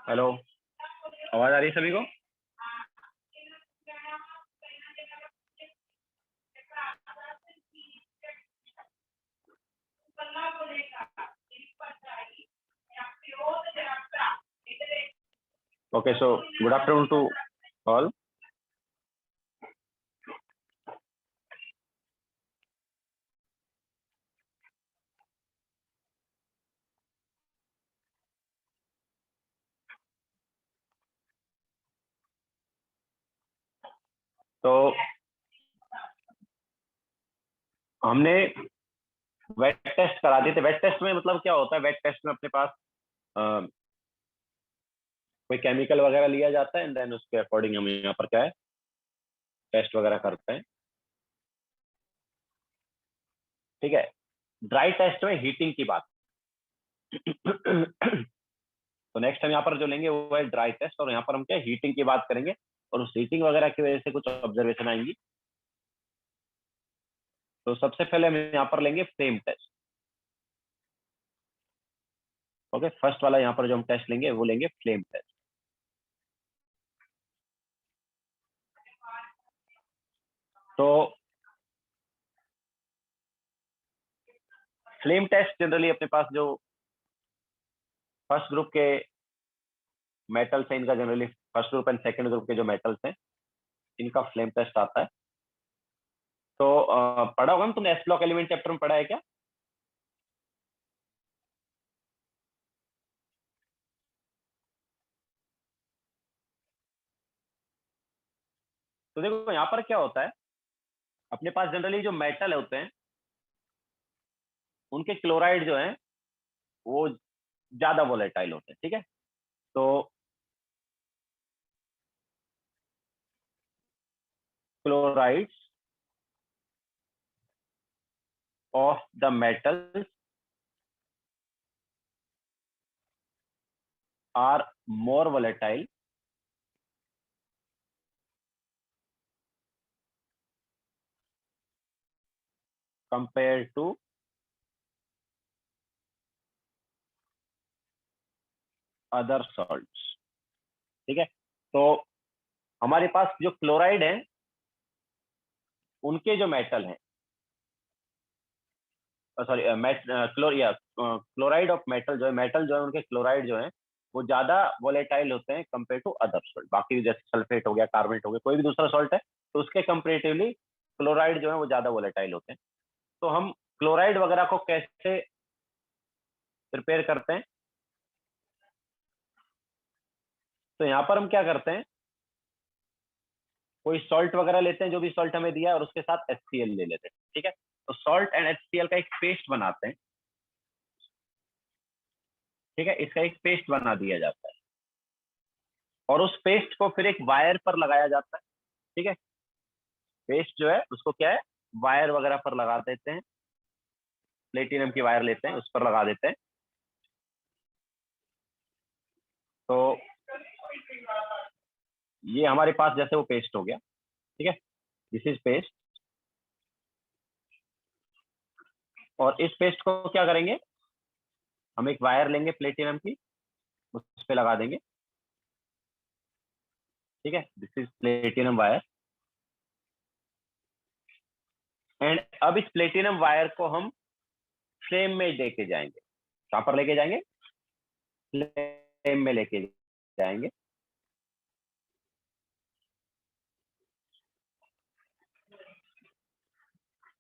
Hello, आवाज आ रही है सभी को? Okay, so good afternoon to all. तो हमने वेट टेस्ट करा दिए थे। वेट टेस्ट में मतलब क्या होता है? वेट टेस्ट में अपने पास कोई केमिकल वगैरह लिया जाता है एंड देन उसके अकॉर्डिंग हम यहाँ पर क्या है, टेस्ट वगैरह करते हैं। ठीक है। ड्राई टेस्ट में हीटिंग की बात। तो नेक्स्ट हम यहाँ पर जो लेंगे वो है ड्राई टेस्ट, और यहाँ पर हम क्या हीटिंग की बात करेंगे, और उस हीटिंग वगैरह की वजह से कुछ ऑब्जर्वेशन आएंगी। तो सबसे पहले हम यहाँ पर लेंगे फ्लेम टेस्ट। ओके, फर्स्ट वाला यहाँ पर जो हम टेस्ट लेंगे वो लेंगे फ्लेम टेस्ट। तो फ्लेम टेस्ट जनरली अपने पास जो फर्स्ट ग्रुप के मेटल्स हैं, इनका generally first group and second group के जो मेटल्स हैं इनका फ्लेम टेस्ट आता है। तो पढ़ा होगा ना तुमने, एस ब्लॉक एलिमेंट चैप्टर में पढ़ा है क्या? तो देखो यहाँ पर क्या होता है, अपने पास जनरली जो मेटल होते हैं उनके क्लोराइड जो है वो ज्यादा वोलेटाइल होते हैं। ठीक है। तो chlorides of the metals are more volatile compare to other salts. ठीक है। तो हमारे पास जो क्लोराइड है उनके जो मेटल हैं, सॉरी क्लोराइड ऑफ मेटल जो है, मेटल जो है उनके क्लोराइड जो है वो ज्यादा वोलेटाइल होते हैं कंपेयर टू अदर सॉल्ट। बाकी जैसे सल्फेट हो गया, कार्बोनेट हो गया, कोई भी दूसरा सॉल्ट है तो उसके कंपेरेटिवली क्लोराइड जो है वो ज्यादा वोलेटाइल होते हैं। तो हम क्लोराइड वगैरह को कैसे प्रिपेयर करते हैं? तो यहाँ पर हम क्या करते हैं, कोई सॉल्ट वगैरह लेते हैं, जो भी सॉल्ट हमें दिया है, और उसके साथ HCl ले लेते हैं। ठीक है। तो सॉल्ट एंड HCl का एक पेस्ट बनाते हैं। ठीक है, इसका एक पेस्ट बना दिया जाता है और उस पेस्ट को फिर एक वायर पर लगाया जाता है। ठीक है। पेस्ट जो है उसको क्या है, वायर वगैरह पर लगा देते हैं। प्लेटिनम की वायर लेते हैं, उस पर लगा देते हैं। तो ये हमारे पास जैसे वो पेस्ट हो गया। ठीक है, दिस इज पेस्ट। और इस पेस्ट को क्या करेंगे, हम एक वायर लेंगे प्लेटिनम की, उस पर लगा देंगे। ठीक है, this is platinum wire. And अब इस प्लेटिनम वायर को हम फ्लेम में लेके जाएंगे। कहां पर लेके जाएंगे? फ्लेम में लेके जाएंगे।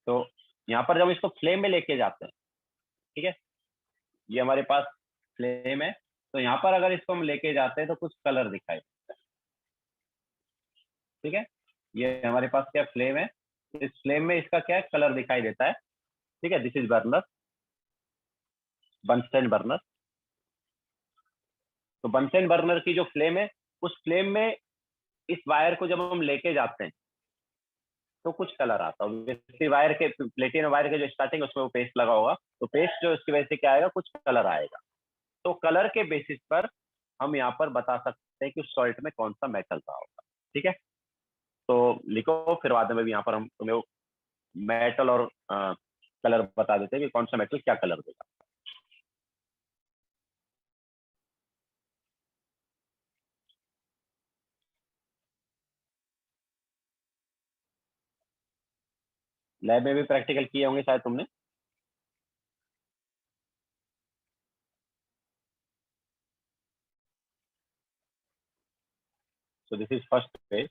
तो यहाँ पर जब इसको फ्लेम में लेके जाते हैं, ठीक है, ये हमारे पास फ्लेम है। तो यहाँ पर अगर इसको हम लेके जाते हैं तो कुछ कलर दिखाई देता है। ठीक है, ये हमारे पास क्या फ्लेम है, इस फ्लेम में इसका क्या कलर दिखाई देता है। ठीक है, दिस इज बर्नर, बंस्टन बर्नर। तो बंस्टन बर्नर की जो फ्लेम है, उस फ्लेम में इस वायर को जब हम लेके जाते हैं तो कुछ कलर आता है। इसी वायर के, प्लेटिनम वायर के जो स्टार्टिंग उसमें वो पेस्ट लगा होगा, तो पेस्ट जो इसकी वजह से क्या आएगा, कुछ कलर आएगा। तो कलर के बेसिस पर हम यहाँ पर बता सकते हैं कि उस सॉल्ट में कौन सा मेटल रहा होगा। ठीक है, तो लिखो, फिर बाद में भी यहाँ पर हम तुम्हें मेटल और कलर बता देते हैं कि कौन सा मेटल क्या कलर देगा। लैब में भी प्रैक्टिकल किए होंगे शायद तुमने। So this is first page.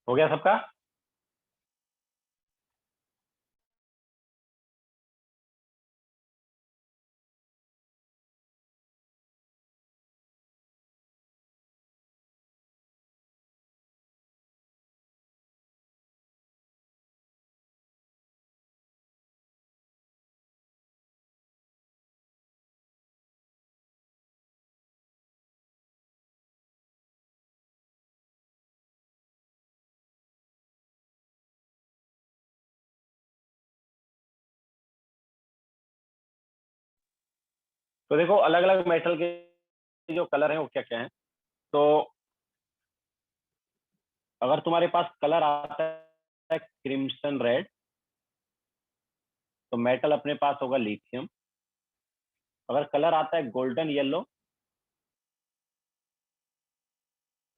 हो गया सबका? तो देखो अलग अलग मेटल के जो कलर हैं वो क्या क्या हैं। तो अगर तुम्हारे पास कलर आता है क्रिम्सन रेड, तो मेटल अपने पास होगा लिथियम। अगर कलर आता है गोल्डन येलो,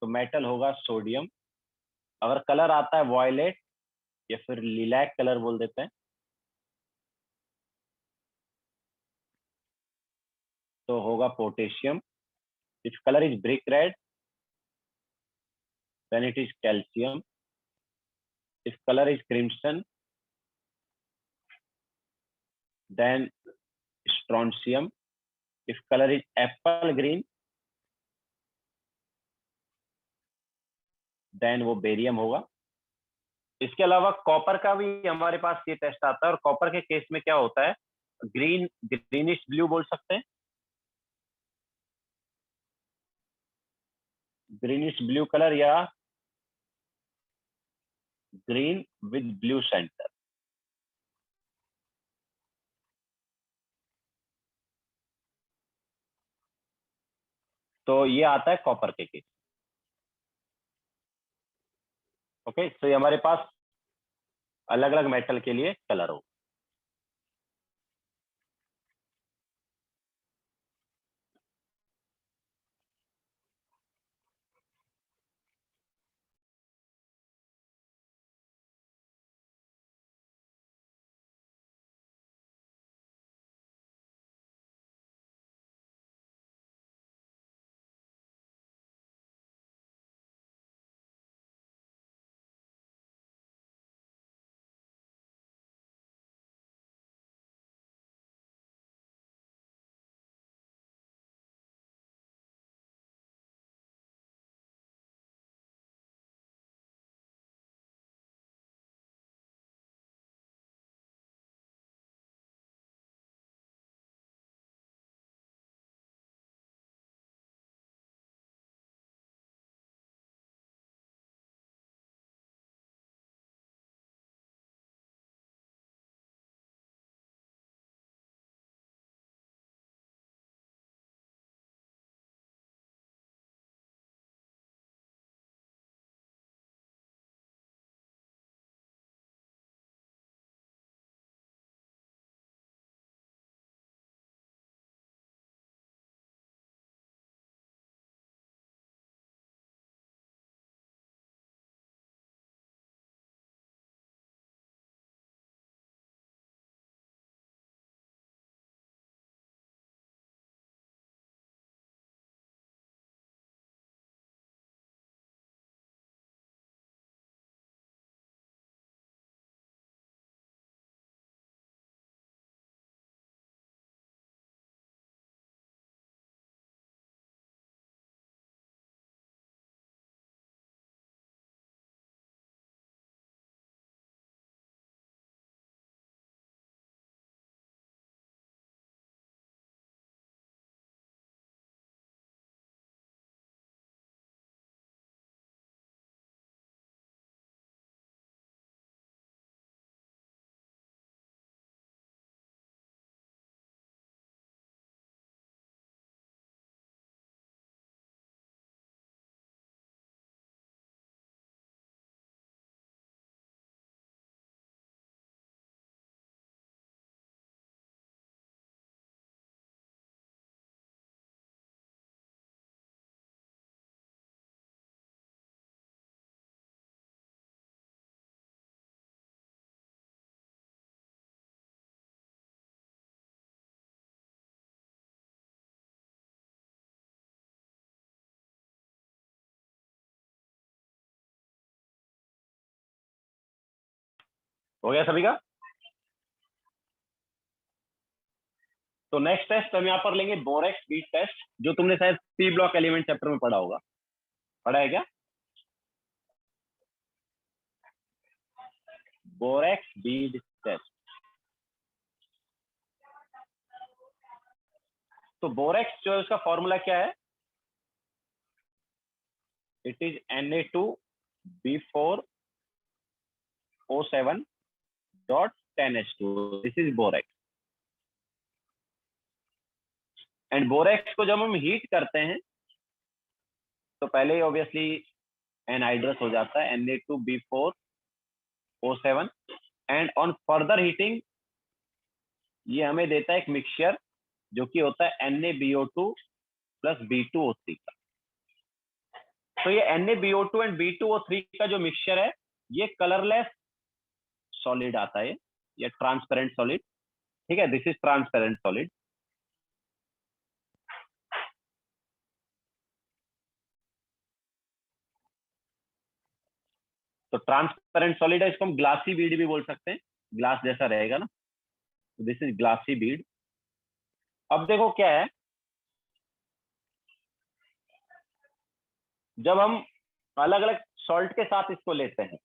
तो मेटल होगा सोडियम। अगर कलर आता है वॉयलेट या फिर लिलैक कलर बोल देते हैं, तो होगा potassium. If colour is brick red, then it is calcium. If color is crimson, then strontium. If color is apple green, then वो बेरियम होगा। इसके अलावा कॉपर का भी हमारे पास ये टेस्ट आता है, और कॉपर के केस में क्या होता है, ग्रीनिश ब्लू बोल सकते हैं। ग्रीनिश ब्लू कलर या ग्रीन विद ब्लू सेंटर। तो ये आता है कॉपर के केस। ओके, तो ये हमारे पास अलग अलग मेटल के लिए कलर हो। हो गया सभी का? तो नेक्स्ट टेस्ट हम यहाँ पर लेंगे बोरेक्स बीड टेस्ट, जो तुमने शायद सी ब्लॉक एलिमेंट चैप्टर में पढ़ा होगा। पढ़ा है क्या? Borax bead test. तो बोरेक्स जो है उसका फॉर्मूला क्या है? It is Na2B4O7.10H2। This is borax. And borax को जब हम हीट करते हैं तो पहले ही ऑब्वियसली एनहाइड्रस हो जाता है, Na2B4O7, and on further heating ये हमें देता है एक मिक्सचर जो कि होता है NaBO2 प्लस B2O3 का। तो ये NaBO2 एंड B2O3 का जो मिक्सचर है ये कलरलेस सॉलिड आता है, ये ट्रांसपेरेंट सॉलिड। ठीक है, दिस इज ट्रांसपेरेंट सॉलिड। तो ट्रांसपेरेंट सॉलिड है, इसको हम ग्लासी बीड भी बोल सकते हैं, ग्लास जैसा रहेगा ना। तो दिस इज ग्लासी बीड। अब देखो क्या है, जब हम अलग अलग सॉल्ट के साथ इसको लेते हैं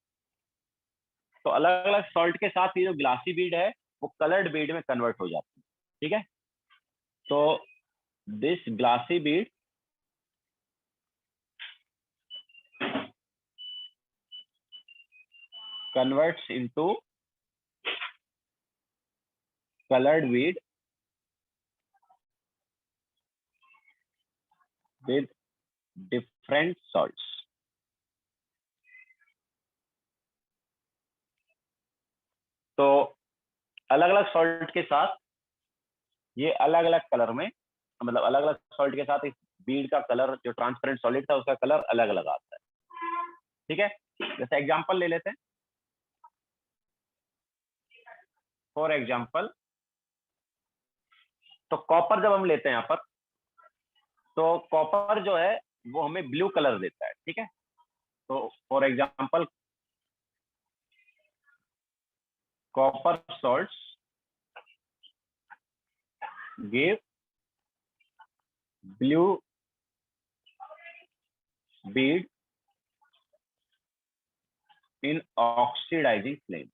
तो अलग अलग सॉल्ट के साथ ये जो ग्लासी बीड है वो कलर्ड बीड में कन्वर्ट हो जाती है। ठीक है, तो this glassy bead converts into colored weed with different salts। तो अलग अलग सॉल्ट के साथ ये अलग अलग कलर में, मतलब अलग अलग सॉल्ट के साथ इस बीड का कलर, जो ट्रांसपेरेंट सॉलिड था उसका कलर अलग अलग आता है। ठीक है, जैसे एग्जांपल ले लेते हैं। फॉर एग्जांपल, तो कॉपर जब हम लेते हैं यहाँ पर, तो कॉपर जो है वो हमें ब्लू कलर देता है। ठीक है, तो for example copper salts give blue bead in oxidising flame.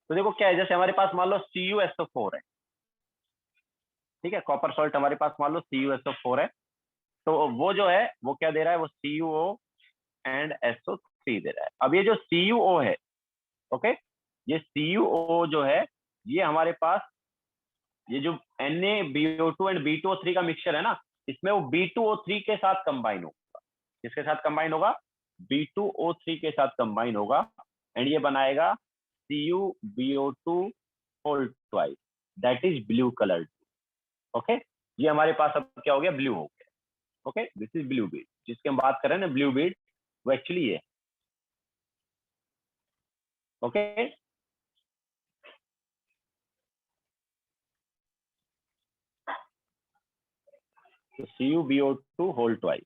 तो देखो क्या है, जैसे हमारे पास मान लो CuSO4 है। ठीक है, कॉपर सॉल्ट हमारे पास मान लो CuSO4 है, तो वो जो है वो क्या दे रहा है, वो CuO एंड SO3 दे रहा है। अब ये जो CuO है, ओके, ये CuO जो है ये हमारे पास ये जो NaBO2 एंड B2O3 का मिक्सचर है ना, इसमें वो B2O3 के साथ कंबाइन होगा। किसके साथ कंबाइन होगा? B2O3 के साथ कंबाइन होगा, एंड ये बनाएगा CuBO2 whole twice, that is blue coloured. Okay, ये हमारे पास अब क्या हो गया, ब्लू हो गया। Okay, this is blue Beed, जिसकी हम बात कर रहे हैं ना, ब्लू बीड, वो एक्चुअली ये। ओके, तो CuBO2 होल ट्वाइस।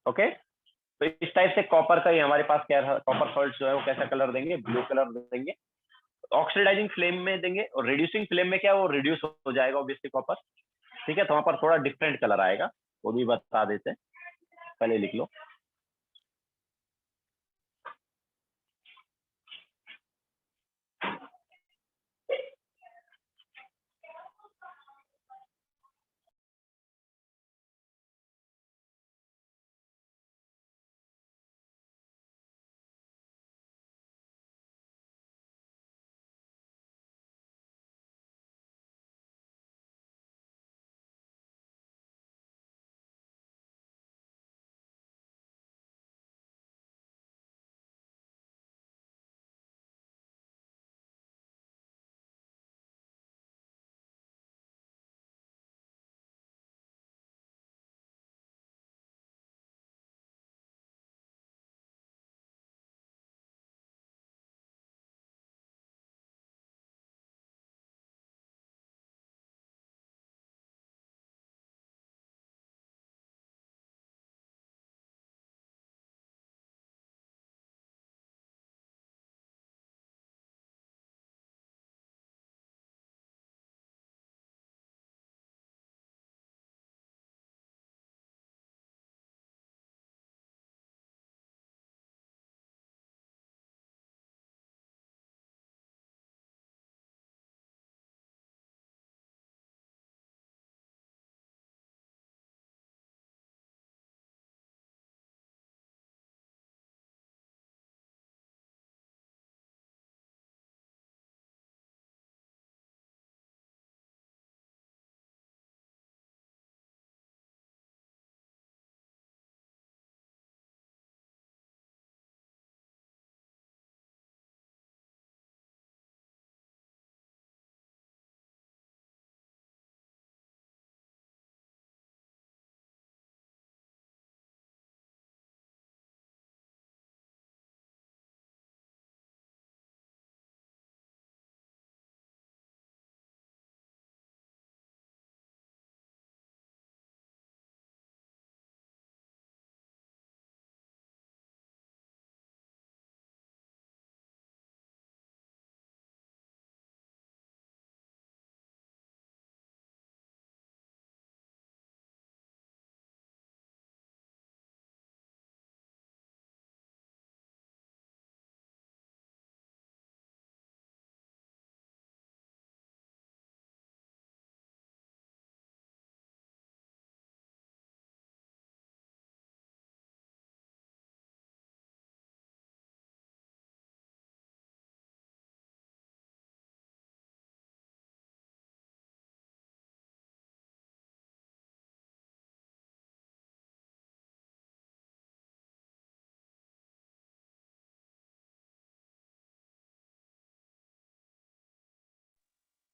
ओके, तो इस टाइप से कॉपर का ही हमारे पास क्या है, कॉपर सॉल्ट जो है वो कैसा कलर देंगे, ब्लू कलर देंगे। ऑक्सीडाइजिंग फ्लेम में देंगे, और रिड्यूसिंग फ्लेम में क्या, वो रिड्यूस हो जाएगा ऑब्वियसली कॉपर। ठीक है, तो वहां पर थोड़ा डिफरेंट कलर आएगा, वो भी बता देते हैं, पहले लिख लो।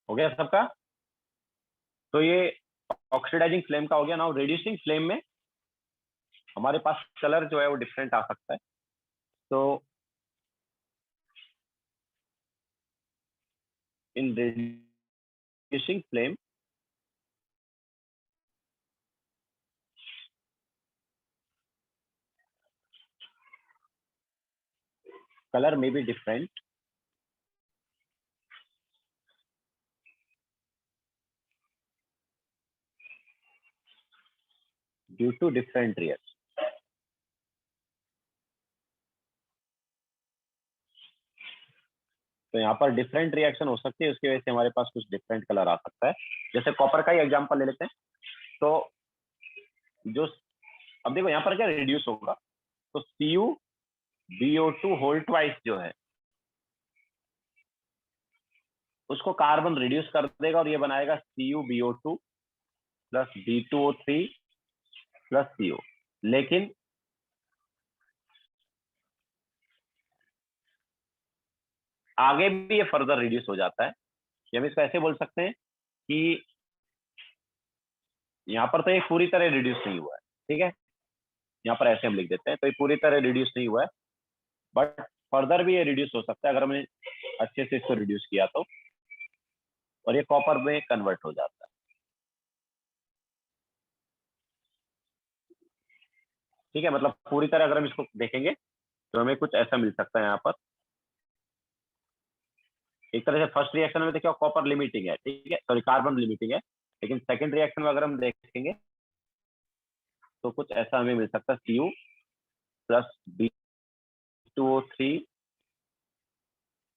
हो गया सबका? तो ये ऑक्सीडाइजिंग फ्लेम का हो गया। नाउ रिड्यूसिंग फ्लेम में हमारे पास कलर जो है वो डिफरेंट आ सकता है। तो इन reducing flame color may be different due to different reactions। तो यहाँ पर डिफरेंट रिएक्शन हो सकती है, उसकी वजह से हमारे पास कुछ डिफरेंट कलर आ सकता है। जैसे कॉपर का ही एग्जांपल ले लेते हैं। तो जो अब देखो यहाँ पर क्या रिड्यूस होगा, तो CuBO2 होल ट्वाइस जो है उसको कार्बन रिड्यूस कर देगा और ये बनाएगा CuBO2 plus B2O3 plus CO। लेकिन आगे भी ये फर्दर रिड्यूस हो जाता है। हम इसको ऐसे बोल सकते हैं कि यहाँ पर तो ये पूरी तरह रिड्यूस नहीं हुआ है, ठीक है, यहाँ पर ऐसे हम लिख देते हैं, तो ये पूरी तरह रिड्यूस नहीं हुआ है, बट फर्दर भी ये रिड्यूस हो सकता है अगर हमने अच्छे से इसको रिड्यूस किया तो, और ये कॉपर में कन्वर्ट हो जाता है। ठीक है, मतलब पूरी तरह अगर हम इसको देखेंगे तो हमें कुछ ऐसा मिल सकता है यहाँ पर। एक तरह से फर्स्ट रिएक्शन में देखिए कॉपर लिमिटिंग है, ठीक है, सॉरी कार्बन लिमिटिंग है, लेकिन सेकंड रिएक्शन में अगर हम देखेंगे तो कुछ ऐसा हमें मिल सकता है Cu plus B2O3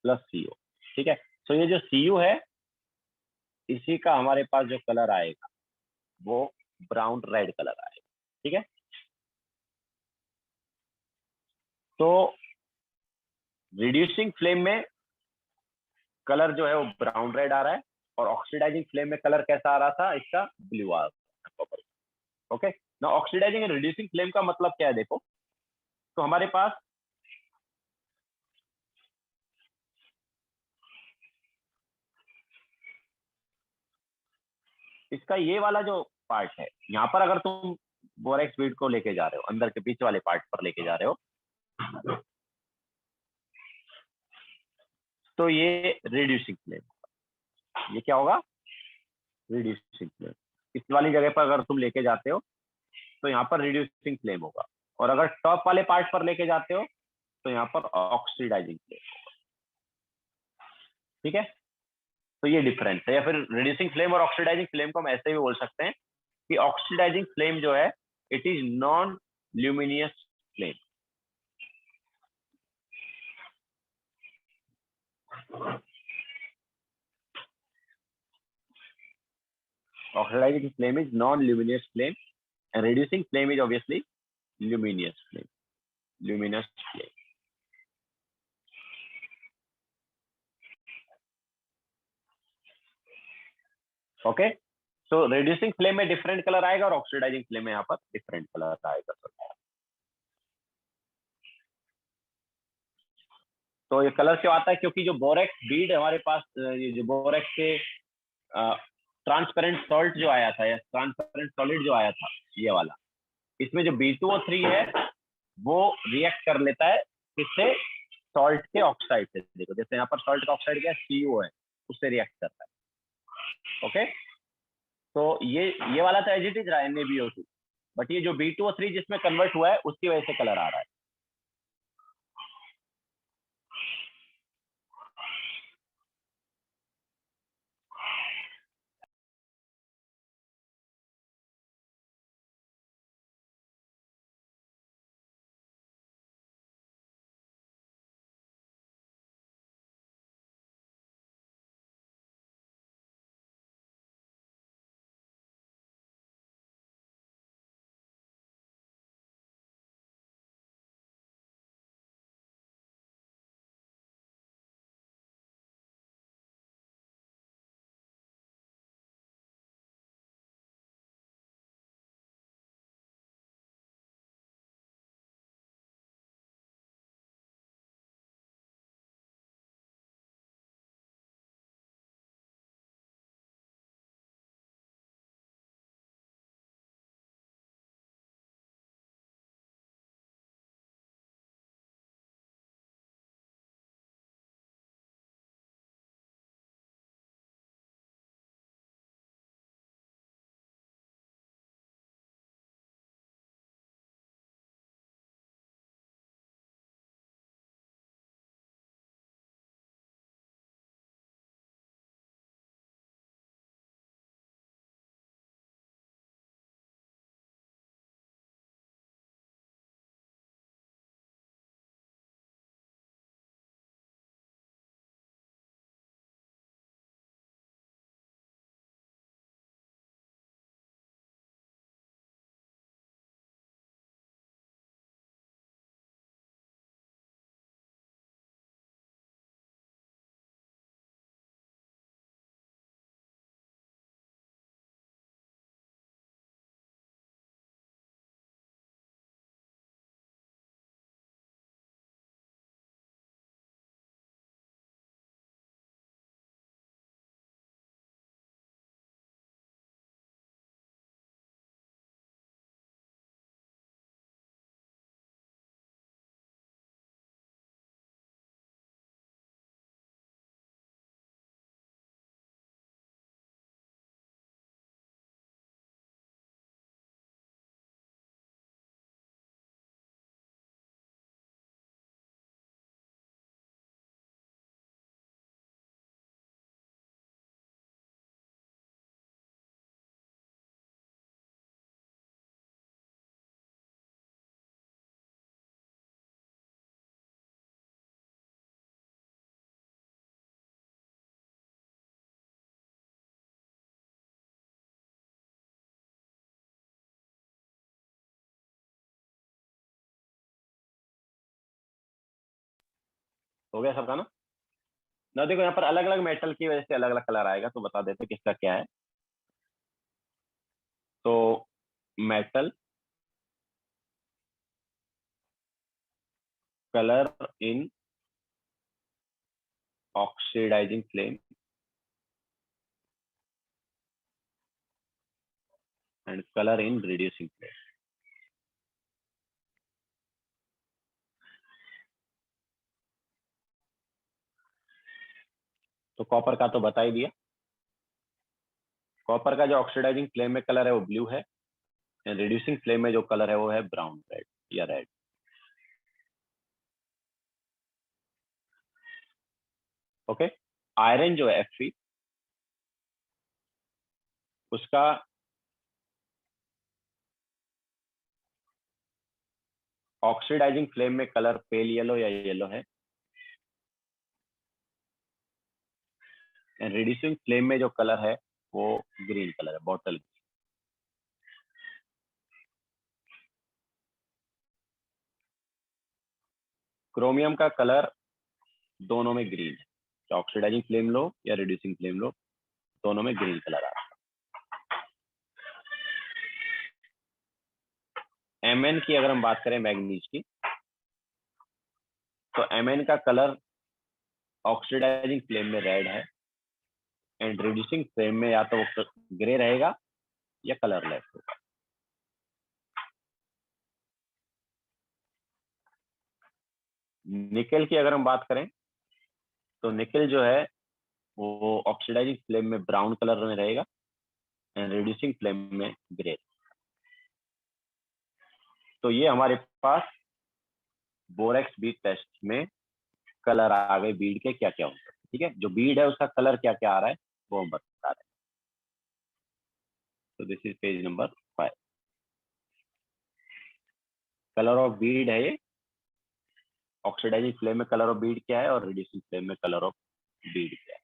plus CO। ठीक है, तो ये जो Cu है इसी का हमारे पास जो कलर आएगा वो ब्राउन रेड कलर आएगा। ठीक है, तो रिड्यूसिंग फ्लेम में कलर जो है वो ब्राउन रेड आ रहा है, और ऑक्सीडाइजिंग फ्लेम में कलर कैसा आ रहा था इसका, ब्लू आ रहा था। ओके, ना ऑक्सीडाइजिंग एंड रिड्यूसिंग फ्लेम का मतलब क्या है देखो, तो हमारे पास इसका ये वाला जो पार्ट है, यहाँ पर अगर तुम बोरेक्स बीड को लेके जा रहे हो, अंदर के बीच वाले पार्ट पर लेके जा रहे हो, तो ये रिड्यूसिंग फ्लेम, ये क्या होगा, रिड्यूसिंग फ्लेम। इस वाली जगह पर अगर तुम लेके जाते हो तो यहाँ पर रिड्यूसिंग फ्लेम होगा, और अगर टॉप वाले पार्ट पर लेके जाते हो तो यहाँ पर ऑक्सीडाइजिंग फ्लेम। ठीक है, तो ये डिफरेंस है। या फिर रिड्यूसिंग फ्लेम और ऑक्सीडाइजिंग फ्लेम को हम ऐसे भी बोल सकते हैं कि ऑक्सीडाइजिंग फ्लेम जो है it is non luminous flame. Oxidizing flame is non-luminous flame, and reducing flame is obviously luminous flame. Luminous flame. Okay, so reducing flame में डिफरेंट कलर आएगा और ऑक्सीडाइजिंग फ्लेम में यहाँ पर डिफरेंट कलर आएगा। तो ये कलर क्यों आता है, क्योंकि जो बोरेक्स बीड हमारे पास, ये जो बोरेक्स के ट्रांसपेरेंट सॉल्ट जो आया था या ट्रांसपेरेंट सॉलिड जो आया था ये वाला, इसमें जो B2O3 है वो रिएक्ट कर लेता है किससे, सॉल्ट के ऑक्साइड से। देखो जैसे यहाँ पर सॉल्ट का ऑक्साइड क्या है, CO है, उससे रिएक्ट करता है। ओके, तो ये वाला तो एज इट इज रहा NaBO2, बट ये जो B2O3 जिसमें कन्वर्ट हुआ है उसकी वजह से कलर आ रहा है। हो गया सबका ना देखो यहाँ पर अलग अलग मेटल की वजह से अलग अलग कलर आएगा, तो बता देते किसका क्या है। तो metal colour in oxidising flame and colour in reducing flame. तो कॉपर का तो बता ही दिया। कॉपर का जो ऑक्सीडाइजिंग फ्लेम में कलर है वो ब्लू है, रिड्यूसिंग फ्लेम में जो कलर है वो है ब्राउन रेड या रेड। ओके। आयरन जो है Fe, उसका ऑक्सीडाइजिंग फ्लेम में कलर पेल येलो या येलो है, एंड रिड्यूसिंग फ्लेम में जो कलर है वो ग्रीन कलर है, बॉटल। क्रोमियम का कलर दोनों में ग्रीन है, तो ऑक्सीडाइजिंग फ्लेम लो या रिड्यूसिंग फ्लेम लो, दोनों में ग्रीन कलर आ रहा है। Mn की अगर हम बात करें मैग्नीज की, तो Mn का कलर ऑक्सीडाइजिंग फ्लेम में रेड है, एंड रिड्यूसिंग फ्लेम में या तो ग्रे रहेगा या कलरलेस होगा। निकेल की अगर हम बात करें, तो निकेल जो है वो ऑक्सीडाइजिंग फ्लेम में ब्राउन कलर में रहेगा, एंड रिड्यूसिंग फ्लेम में ग्रे। तो ये हमारे पास बोरेक्स बीड टेस्ट में कलर आ गए बीड के क्या क्या होते हैं। ठीक है, जो बीड है उसका कलर क्या क्या आ रहा है वो हम बता रहे हैं। तो this is page number 5। Colour of Beed है ये, ऑक्सीडाइजिंग फ्लेम में कलर ऑफ बीड क्या है और रिड्यूसिंग फ्लेम में कलर ऑफ बीड क्या है।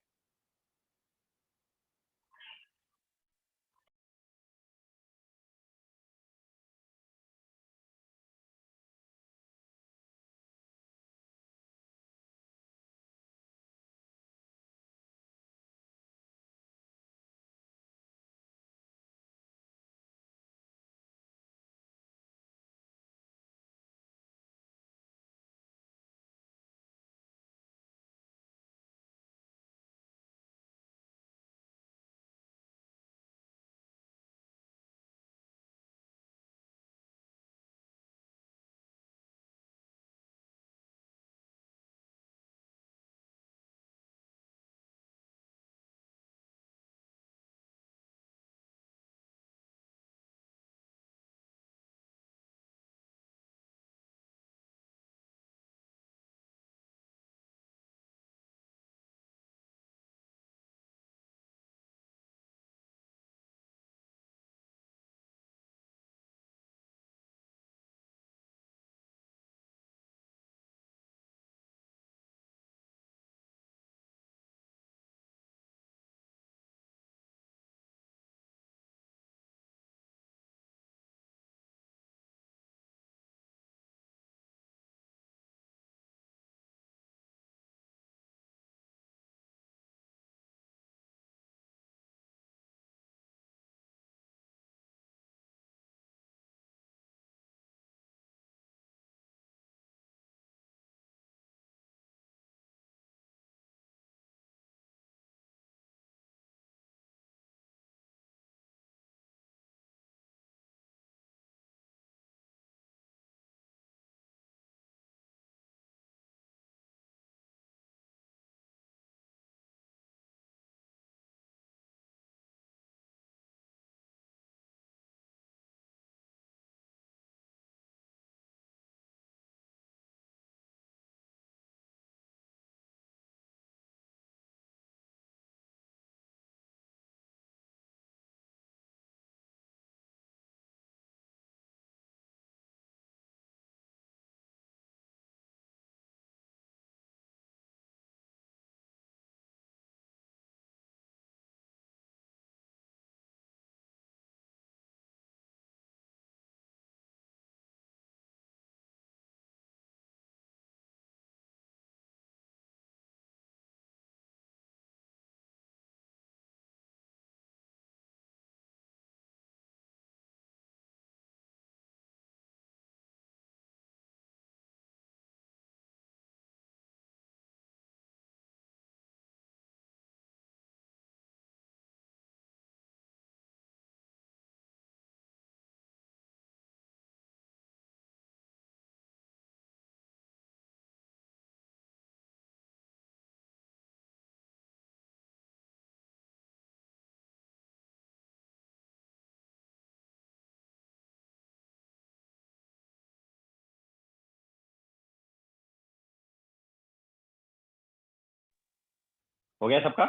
हो गया सबका।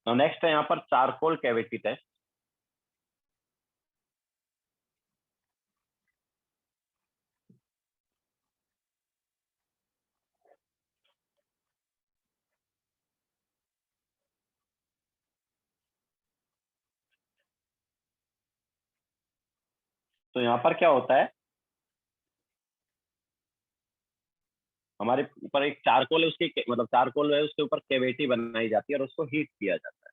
तो नेक्स्ट है यहाँ पर चारकोल कैविटी टेस्ट। तो यहाँ पर क्या होता है, हमारे ऊपर एक चारकोल है, उसकी मतलब चारकोल है, उसके ऊपर कैविटी बनाई जाती है और उसको हीट किया जाता है।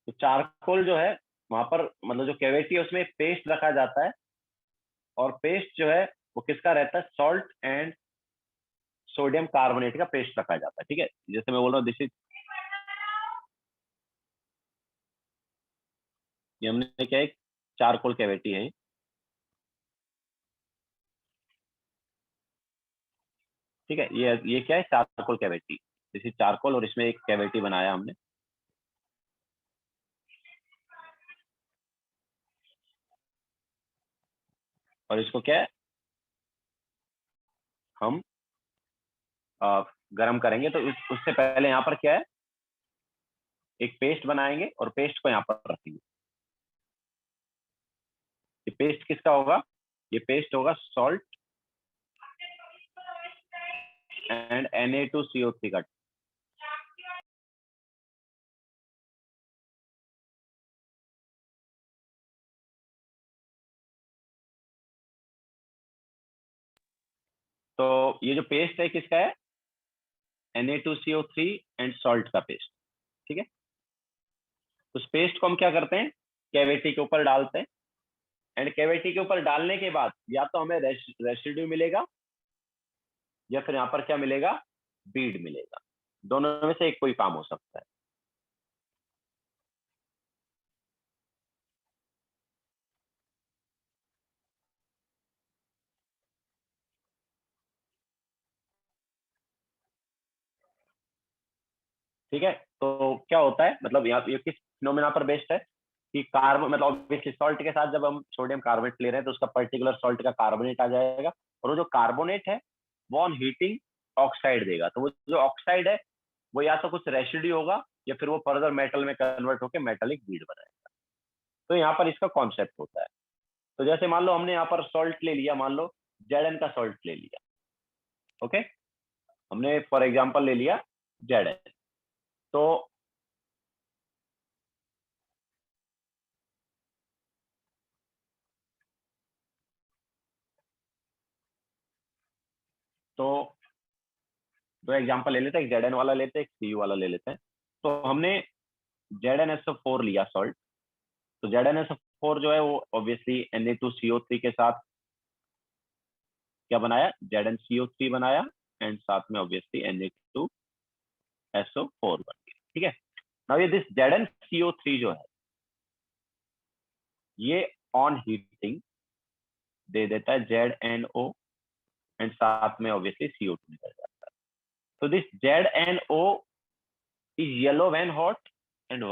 तो चारकोल जो है वहां पर मतलब जो कैविटी है उसमें पेस्ट रखा जाता है, और पेस्ट जो है वो किसका रहता है, सॉल्ट एंड सोडियम कार्बोनेट का पेस्ट रखा जाता है। ठीक है, जैसे मैं बोल रहा हूँ दिस इज, ये हमने क्या एक चारकोल कैविटी है। ठीक है, ये क्या है, charcoal cavity. This is charcoal और इसमें एक कैविटी बनाया हमने। और इसको क्या है, हम गर्म करेंगे। तो उससे पहले यहाँ पर क्या है, एक पेस्ट बनाएंगे और पेस्ट को यहाँ पर रखेंगे। ये पेस्ट किसका होगा, ये पेस्ट होगा सॉल्ट एंड Na2CO3 का। तो ये जो पेस्ट है किसका है, Na2CO3 एंड सॉल्ट का पेस्ट। ठीक है, उस पेस्ट को हम क्या करते हैं, कैविटी के ऊपर डालते हैं। एंड कैविटी के ऊपर डालने के बाद या तो हमें रेसिड्यू मिलेगा, या फिर यहाँ पर क्या मिलेगा, बीड मिलेगा। दोनों में से एक कोई काम हो सकता है। ठीक है, तो क्या होता है, मतलब यहाँ ये किस फिनोमेना पर बेस्ड है कि कार्बन, मतलब ऑब्वियसली सॉल्ट के साथ जब हम सोडियम कार्बोनेट ले रहे हैं तो उसका पर्टिकुलर सॉल्ट का कार्बोनेट आ जाएगा, और वो जो कार्बोनेट है वो ऑन हीटिंग ऑक्साइड देगा। तो वो जो ऑक्साइड है वो या तो कुछ रेसिड्यू होगा, या फिर वो फर्दर मेटल में कन्वर्ट होकर मेटेलिक बीड बनाएगा। तो यहाँ पर इसका कॉन्सेप्ट होता है। तो जैसे मान लो हमने यहाँ पर सॉल्ट ले लिया, मान लो जेडन का सॉल्ट ले लिया। ओके, हमने फॉर एग्जाम्पल ले लिया जेडन। तो तो दो एग्जाम्पल ले लेते हैं, एक जेड एन वाला लेते हैं, एक सी यू वाला ले लेते हैं। तो हमने Z N S O four लिया सॉल्ट। तो Z N S O four जो है वो ऑब्वियसली Na2CO3 के साथ क्या बनाया, ZnCO3 बनाया, एंड साथ में ऑब्वियसली Na2SO4 बन गया। ठीक है, नाउ ये दिस ZnCO3 जो है ये ऑन हीटिंग दे देता है ZnO, एंड साथ में ऑब्वियसली CO2 निकल जाता है। तो this ZnO is yellow when hot and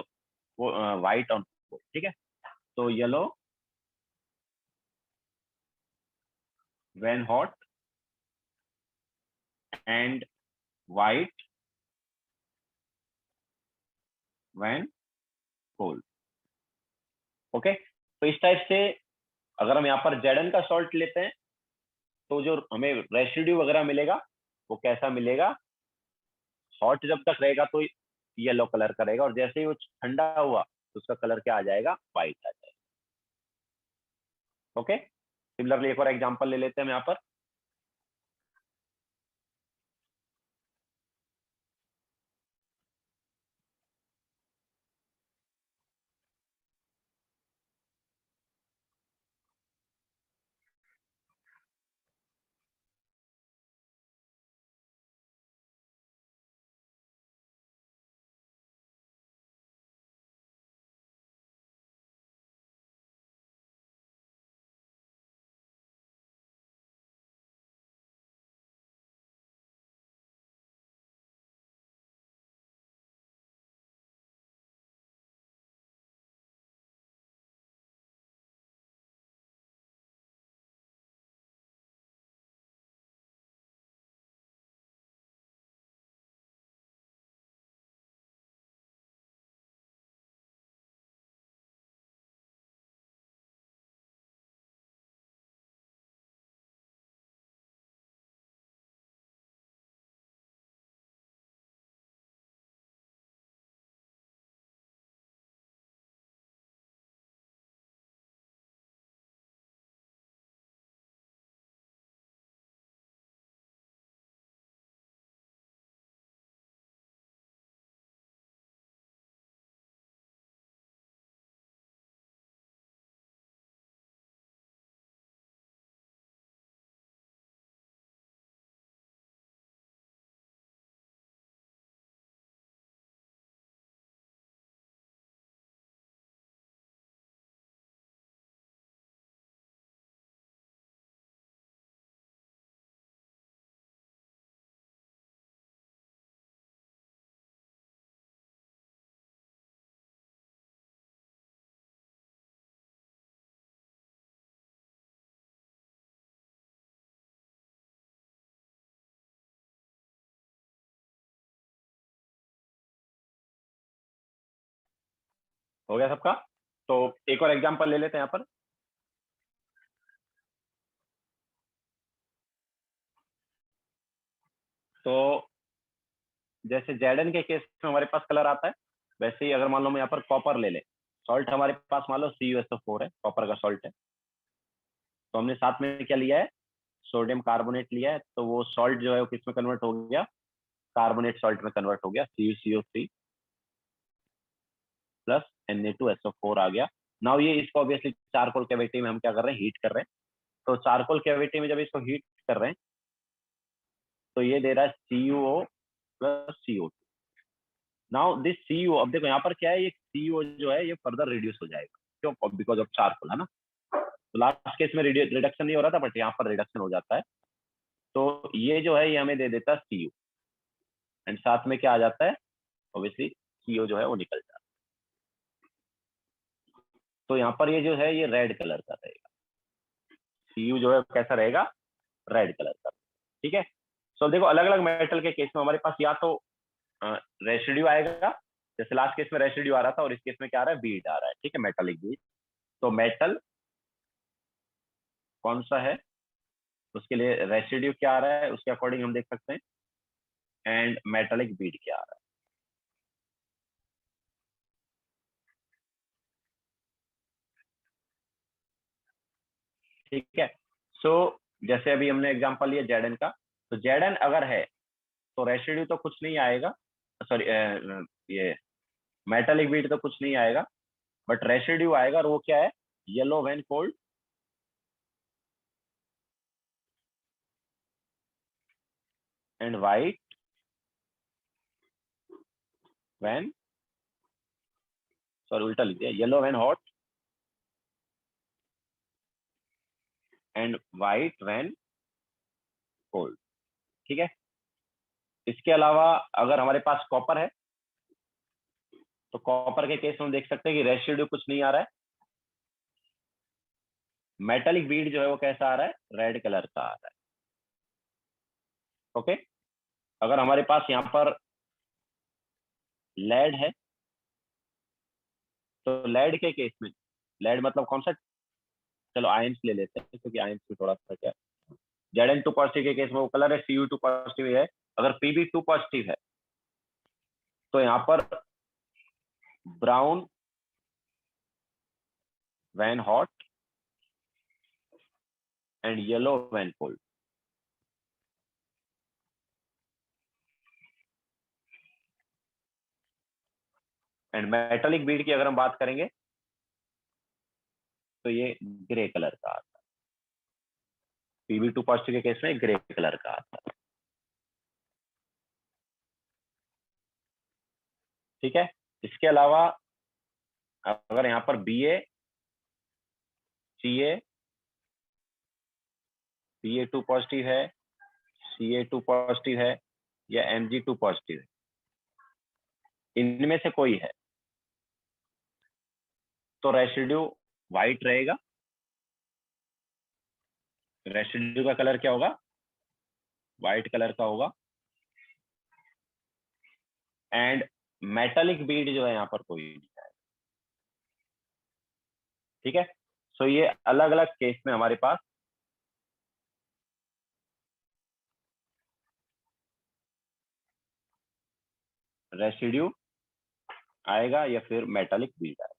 white on cold. ठीक है, तो yellow when hot and white when cold. Okay, तो इस टाइप से अगर हम यहाँ पर जेडन का सॉल्ट लेते हैं तो जो हमें रेसिड्यू वगैरह मिलेगा वो कैसा मिलेगा, हॉट जब तक रहेगा तो येलो कलर का रहेगा, और जैसे ही वो ठंडा हुआ तो उसका कलर क्या आ जाएगा, व्हाइट आ जाएगा। ओके, सिमिलरली एक और एग्जांपल ले लेते हैं हम यहाँ पर। हो गया सबका? तो एक और एग्जांपल ले लेते हैं यहाँ पर। तो जैसे जेडन के केस में हमारे पास कलर आता है, वैसे ही अगर मान लो मैं यहाँ पर कॉपर ले ले, सॉल्ट हमारे पास मान लो CuSO4 है, कॉपर का सॉल्ट है। तो हमने साथ में क्या लिया है, सोडियम कार्बोनेट लिया है, तो वो सॉल्ट जो है वो किस में कन्वर्ट हो गया, कार्बोनेट सॉल्ट में कन्वर्ट हो गया, CuCO3 प्लस Na2SO4 आ गया। नाउ ये इसको ऑब्वियसली चारकोल कैविटी में हम क्या कर रहे हैं, हीट कर रहे हैं। तो चारकोल कैविटी में जब इसको हीट कर रहे हैं तो ये दे रहा है CuO plus CO2। Now this CuO, अब देखो यहाँ पर क्या है, ये CuO जो है ये फर्दर रिड्यूस हो जाएगा, क्यों, बिकॉज ऑफ चारकोल, है ना। तो लास्ट केस में रिडक्शन नहीं हो रहा था, बट यहाँ पर रिडक्शन हो जाता है। तो ये जो है ये हमें दे देता है Cu, एंड साथ में क्या आ जाता है, ऑब्वियसली CO जो है वो निकल जाता है। तो यहाँ पर ये जो है ये रेड कलर का रहेगा, Cu जो है कैसा रहेगा, रेड कलर का। ठीक है। सो देखो अलग अलग मेटल के केस में हमारे पास या तो रेसिड्यू आएगा, जैसे लास्ट केस में रेसिड्यू आ रहा था, और इस केस में क्या आ रहा है, बीड आ रहा है। ठीक है, मेटालिक बीड। तो मेटल कौन सा है, उसके लिए रेसिड्यू क्या आ रहा है उसके अकॉर्डिंग हम देख सकते हैं, एंड मेटालिक बीड क्या आ रहा है। ठीक है। सो जैसे अभी हमने एग्जांपल लिया जेडन का, तो जेडन अगर है तो रेसिड्यू तो कुछ नहीं आएगा, सॉरी ये मेटालिक बीड तो कुछ नहीं आएगा, बट रेसिड्यू आएगा, और वो क्या है, yellow when cold and white when, sorry उल्टा लिख दिया, yellow when hot and white when cold. ठीक है। इसके अलावा अगर हमारे पास कॉपर है, तो कॉपर के केस में हम देख सकते हैं कि रेसिड्यू कुछ नहीं आ रहा है, मेटालिक बीड जो है वो कैसा आ रहा है, रेड कलर का आ रहा है। ओके। अगर हमारे पास यहाँ पर लेड है, तो लेड के केस में, लेड मतलब कौन सा, चलो आयंस ले लेते हैं क्योंकि आयंस में थोड़ा सा क्या, Zn2 पॉजिटिव के केस में वो कलर है, Cu2 पॉजिटिव है। अगर Pb2 पॉजिटिव है तो यहाँ पर brown when hot and yellow when cold. And metallic Beed की अगर हम बात करेंगे तो ये ग्रे कलर का आता है, Pb2 पॉजिटिव के केस में ग्रे कलर का आता है। ठीक है। इसके अलावा अगर यहाँ पर Ba, Ca, Pa2 पॉजिटिव है, Ca2 पॉजिटिव है, या Mg2 पॉजिटिव है, इनमें से कोई है, तो रेसिड्यू व्हाइट रहेगा। रेसिड्यू का कलर क्या होगा, व्हाइट कलर का होगा। एंड मेटालिक बीड जो है यहाँ पर कोई नहीं है। ठीक है। सो ये अलग अलग केस में हमारे पास रेसिड्यू आएगा या फिर मेटालिक बीड आएगा।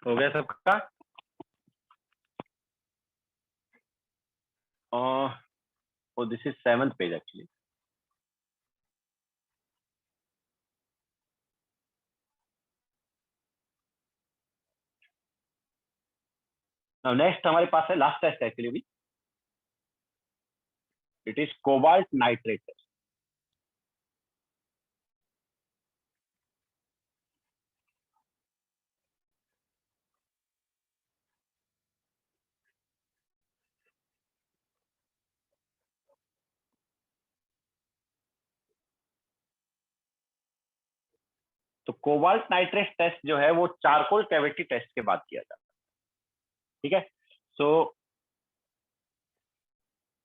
हो गया सबका? This is 7th page actually. Next हमारे पास है लास्ट टेस्ट एक्चुअली भी, it is cobalt nitrate test. तो कोबाल्ट नाइट्रेट टेस्ट जो है वो चारकोल कैविटी टेस्ट के बाद किया जाता है, ठीक है। So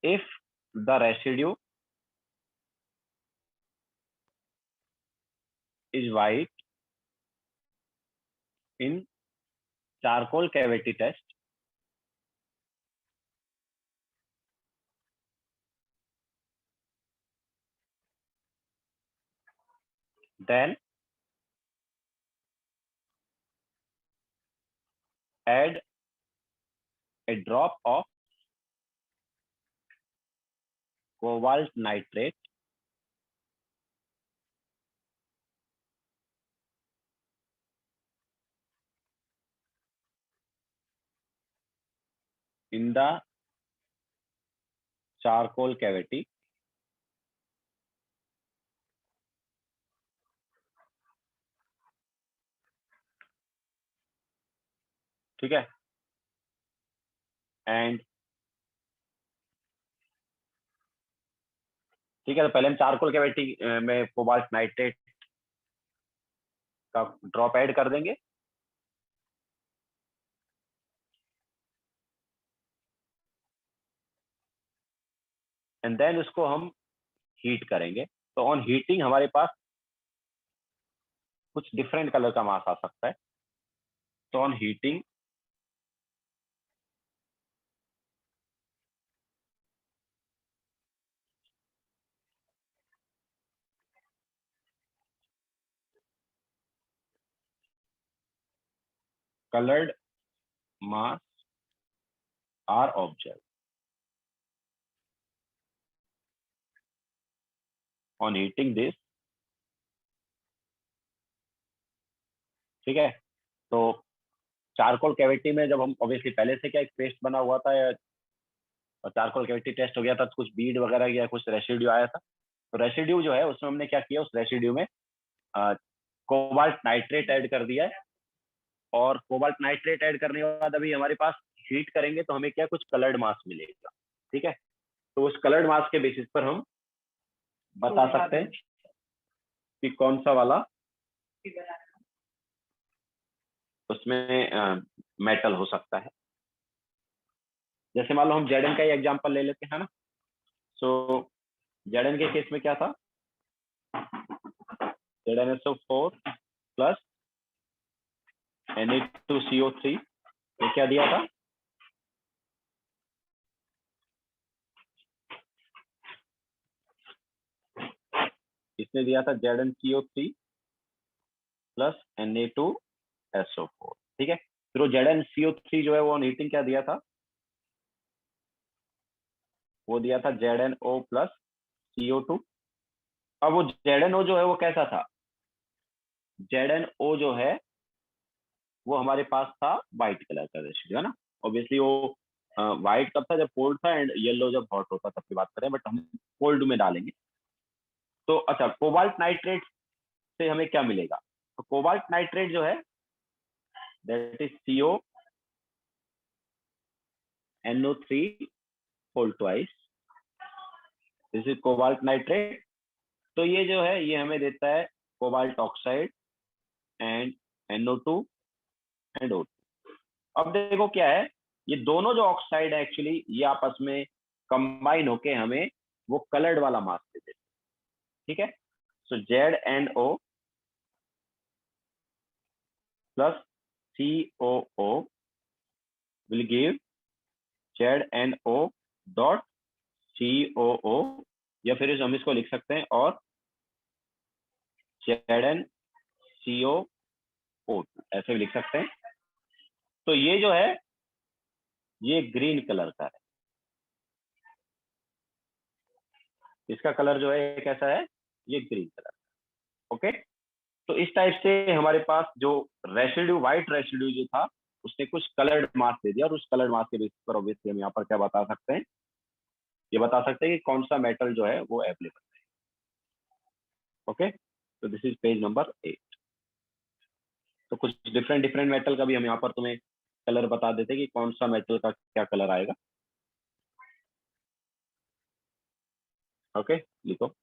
if the residue is white in charcoal cavity test, then add a drop of cobalt nitrate in the charcoal cavity ठीक है। एंड ठीक है, तो पहले हम चारकोल कैविटी में कोबाल्ट नाइट्रेट का ड्रॉप ऐड कर देंगे, एंड देन उसको हम हीट करेंगे। तो ऑन हीटिंग हमारे पास कुछ डिफरेंट कलर का मास आ सकता है। तो on heating colored mass are observed on heating this, ठीक है। तो चारकोल कैविटी में जब हम ऑब्वियसली पहले से क्या एक पेस्ट बना हुआ था, या चारकोल कैविटी टेस्ट हो गया था तो कुछ बीड वगैरह या कुछ रेसिड्यू आया था। तो रेसिड्यू जो है उसमें हमने क्या किया, उस रेसिड्यू में कोबाल्ट नाइट्रेट ऐड कर दिया है, और कोबाल्ट नाइट्रेट ऐड करने के बाद अभी हमारे पास हीट करेंगे तो हमें क्या कुछ कलर्ड मास मिलेगा, ठीक है। तो उस कलर्ड मास के बेसिस पर हम बता सकते हैं कि कौन सा वाला उसमें मेटल हो सकता है। जैसे मान लो हम जेडन का ही एग्जांपल ले लेते हैं ना। सो जेडन के केस में क्या था, ZnSO4 प्लस Na2CO3, ये क्या दिया था, इसने दिया था ZnCO3 प्लस Na2SO4, ठीक है। फिर वो ZnCO3 जो है वो ऑन हीटिंग क्या दिया था, वो दिया था ZnO प्लस CO2। अब वो ZnO जो है वो कैसा था, ZnO जो है वो हमारे पास था व्हाइट कलर का रेसिड्यू, है ना। ऑब्वियसली वो व्हाइट कब था, जब कोल्ड था, एंड येलो जब हॉट होता तब की बात करें, बट हम कोल्ड में डालेंगे। तो अच्छा, कोबाल्ट नाइट्रेट से हमें क्या मिलेगा, तो कोबाल्ट नाइट्रेट जो है that is CONO3 whole twice, this is cobalt nitrate. तो ये जो है ये हमें देता है cobalt oxide and NO2 and O2। अब देखो क्या है, ये दोनों जो ऑक्साइड है एक्चुअली ये आपस में कंबाइन होके हमें वो कलर्ड वाला मास देते हैं, ठीक है। सो ZnO plus COO will give ZnO dot COO, या फिर हम इसको लिख सकते हैं और ZnCO2 ऐसे भी लिख सकते हैं। तो ये जो है ये ग्रीन कलर का है, इसका कलर जो है कैसा है, ये ग्रीन कलर। ओके, तो इस टाइप से हमारे पास जो रेसिड्यू, व्हाइट रेसिड्यू जो था, उसने कुछ कलर्ड मास दे दिया, और उस कलर्ड मास के बेसिस पर ऑब्वियसली हम यहाँ पर क्या बता सकते हैं, ये बता सकते हैं कि कौन सा मेटल जो है वो अवेलेबल है। ओके, तो दिस इज पेज नंबर 8। तो कुछ डिफरेंट डिफरेंट मेटल का भी हम यहाँ पर तुम्हें कलर बता देते हैं कि कौन सा मेटल का क्या कलर आएगा। ओके, लिखो।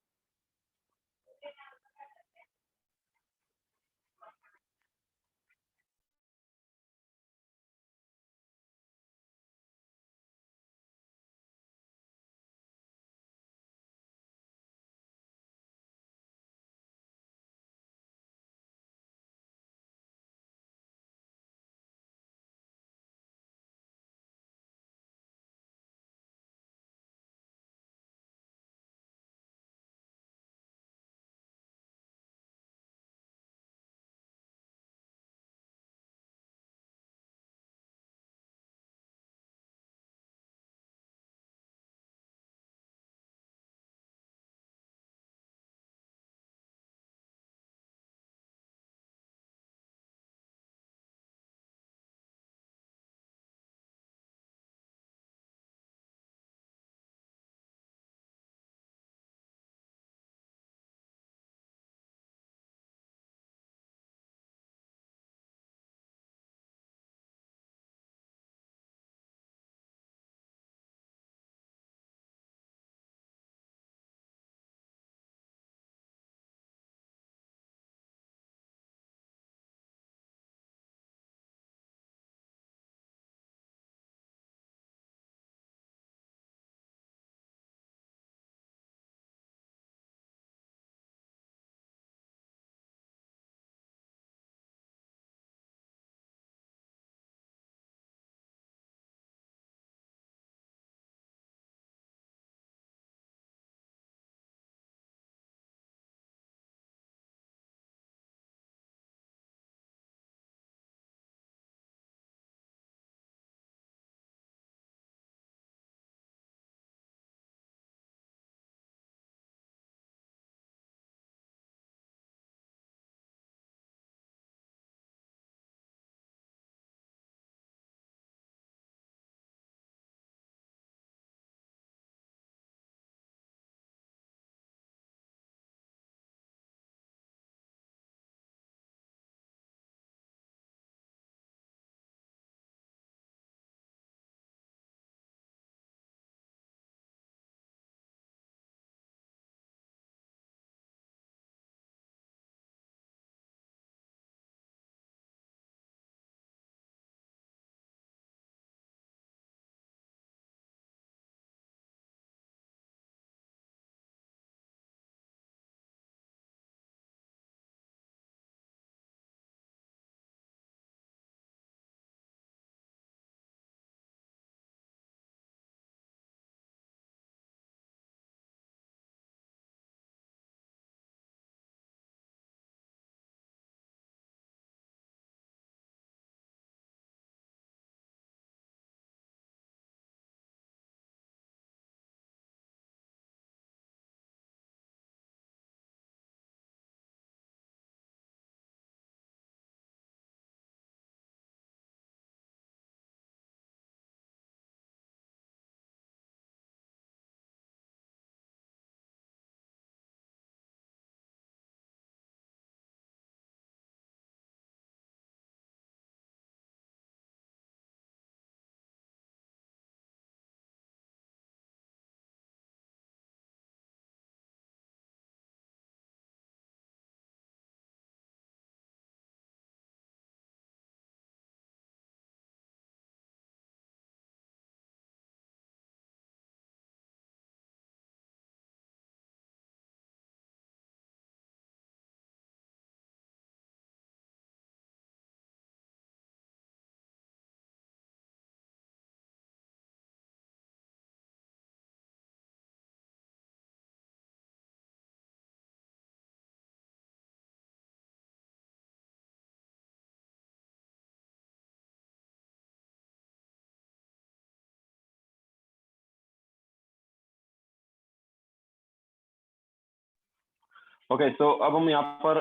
ओके, सो अब हम यहाँ पर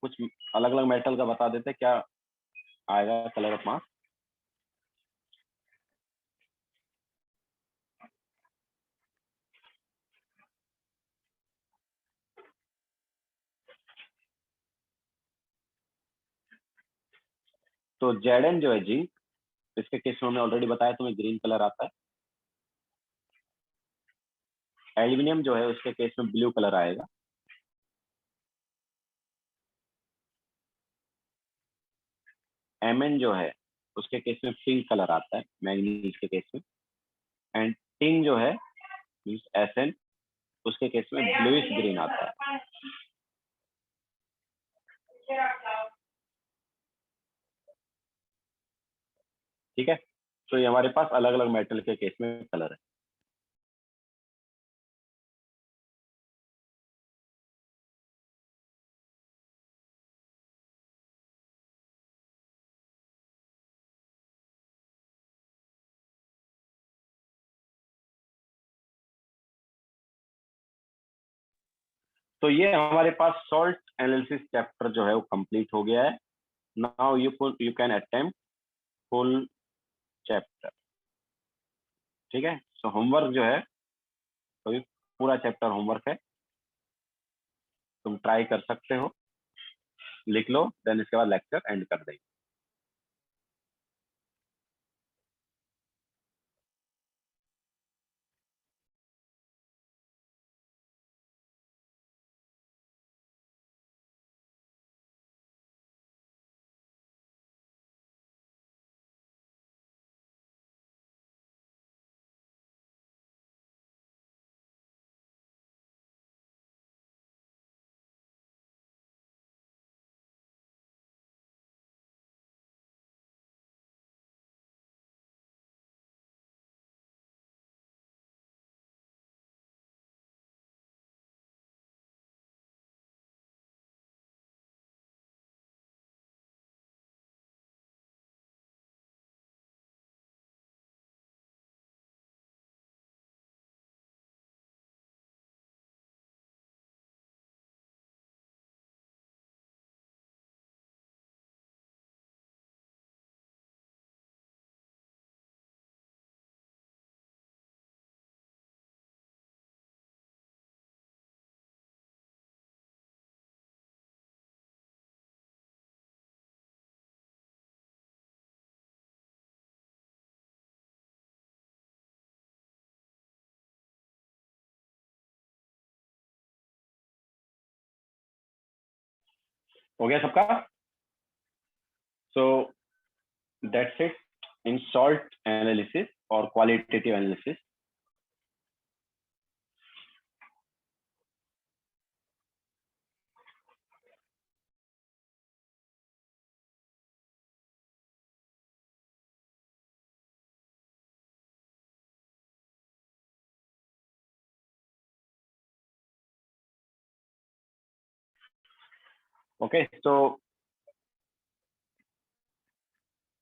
कुछ अलग अलग मेटल का बता देते हैं क्या आएगा कलर ऑफ मास। तो जेडन जो है जिंक, इसके केस में हमने ऑलरेडी बताया तुम्हें ग्रीन कलर आता है। एल्यूमिनियम जो है उसके केस में ब्लू कलर आएगा। एमएन जो है उसके केस में पिंक कलर आता है मैग्नीज के केस में। एंड टिंग जो है मीन्स एसएन, उसके केस में ब्लूइश ग्रीन आता है। ठीक है, तो ये हमारे पास अलग अलग मेटल के केस में कलर है। तो ये हमारे पास सॉल्ट एनालिसिस चैप्टर जो है वो कंप्लीट हो गया है। Now you can attempt full chapter. ठीक है, सो होमवर्क जो है तो ये पूरा चैप्टर होमवर्क है, तुम ट्राई कर सकते हो, लिख लो, देन इसके बाद लेक्चर एंड कर देंगे। हो गया सबका? So that's it in salt analysis और क्वालिटेटिव एनालिसिस। ओके, तो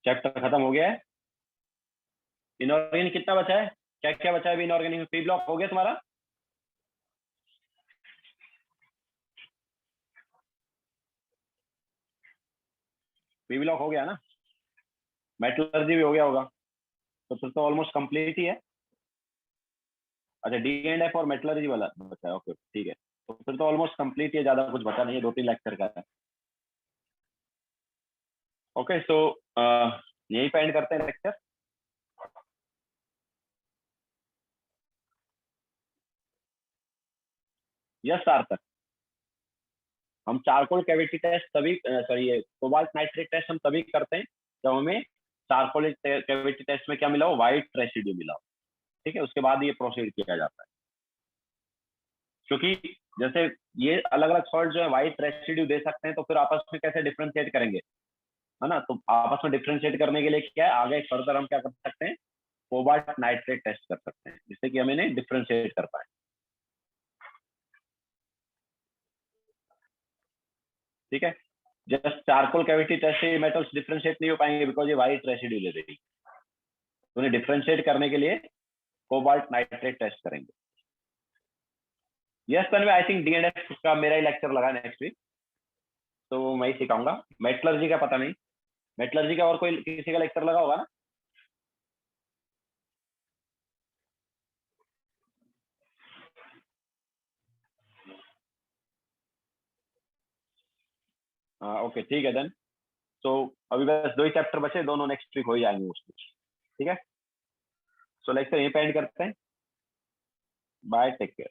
चैप्टर खत्म हो गया है। इनऑर्गेनिक कितना बचा है, क्या क्या बचा है इनऑर्गेनिक में? पी ब्लॉक हो गया तुम्हारा? पी ब्लॉक हो गया ना? मेटलर्जी भी हो गया होगा, तो फिर तो ऑलमोस्ट कंप्लीट ही है। अच्छा, डी एंड एफ और मेटलर्जी वाला बचा है, ओके ठीक है, तो फिर तो ऑलमोस्ट कंप्लीट ही है, ज्यादा कुछ बचा नहीं है, 2-3 लेक्चर का है। ओके, सो यहीं पे एंड करते हैं लेक्चर। यस सार्थक, हम चारकोल कैविटी टेस्ट तभी सॉरी ये कोबाल्ट नाइट्रेट टेस्ट हम तभी करते हैं जब हमें चारकोल कैविटी टेस्ट में क्या मिला हो, व्हाइट रेसिड्यू मिला हो। ठीक है, उसके बाद ये प्रोसीड किया जाता है, क्योंकि जैसे ये अलग अलग सॉल्ट जो है व्हाइट रेसिड्यू दे सकते हैं, तो फिर आपस में कैसे डिफ्रेंशिएट करेंगे, है ना? तो आपस में डिफ्रेंशिएट करने के लिए क्या है, आगे फर्दर हम क्या कर सकते हैं, कोबाल्ट नाइट्रेट टेस्ट कर सकते हैं, जिससे कि हम इन्हें डिफ्रेंशिएट कर पाए। ठीक है, जस्ट चारकोल कैविटी टेस्ट से मेटल्स डिफ्रेंशिएट नहीं हो पाएंगे, बिकॉज ये व्हाइट रेसिड्यू दे देगी। तो उन्हें डिफ्रेंशिएट करने के लिए कोबाल्ट नाइट्रेट टेस्ट करेंगे। Yes Tanvi, I think DNS का मेरा ही लेक्चर लगा नेक्स्ट वीक, तो मैं ही सिखाऊंगा। मेटलर्जी का पता नहीं, मेटलर्जी का और कोई किसी का लेक्चर लगा होगा ना? हाँ ओके ठीक है देन। तो अभी बस 2 ही चैप्टर बचे, दोनों नेक्स्ट वीक हो ही जाएंगे उसमें। ठीक है, सो लेक्चर यहीं पे एंड करते हैं। Bye, take care.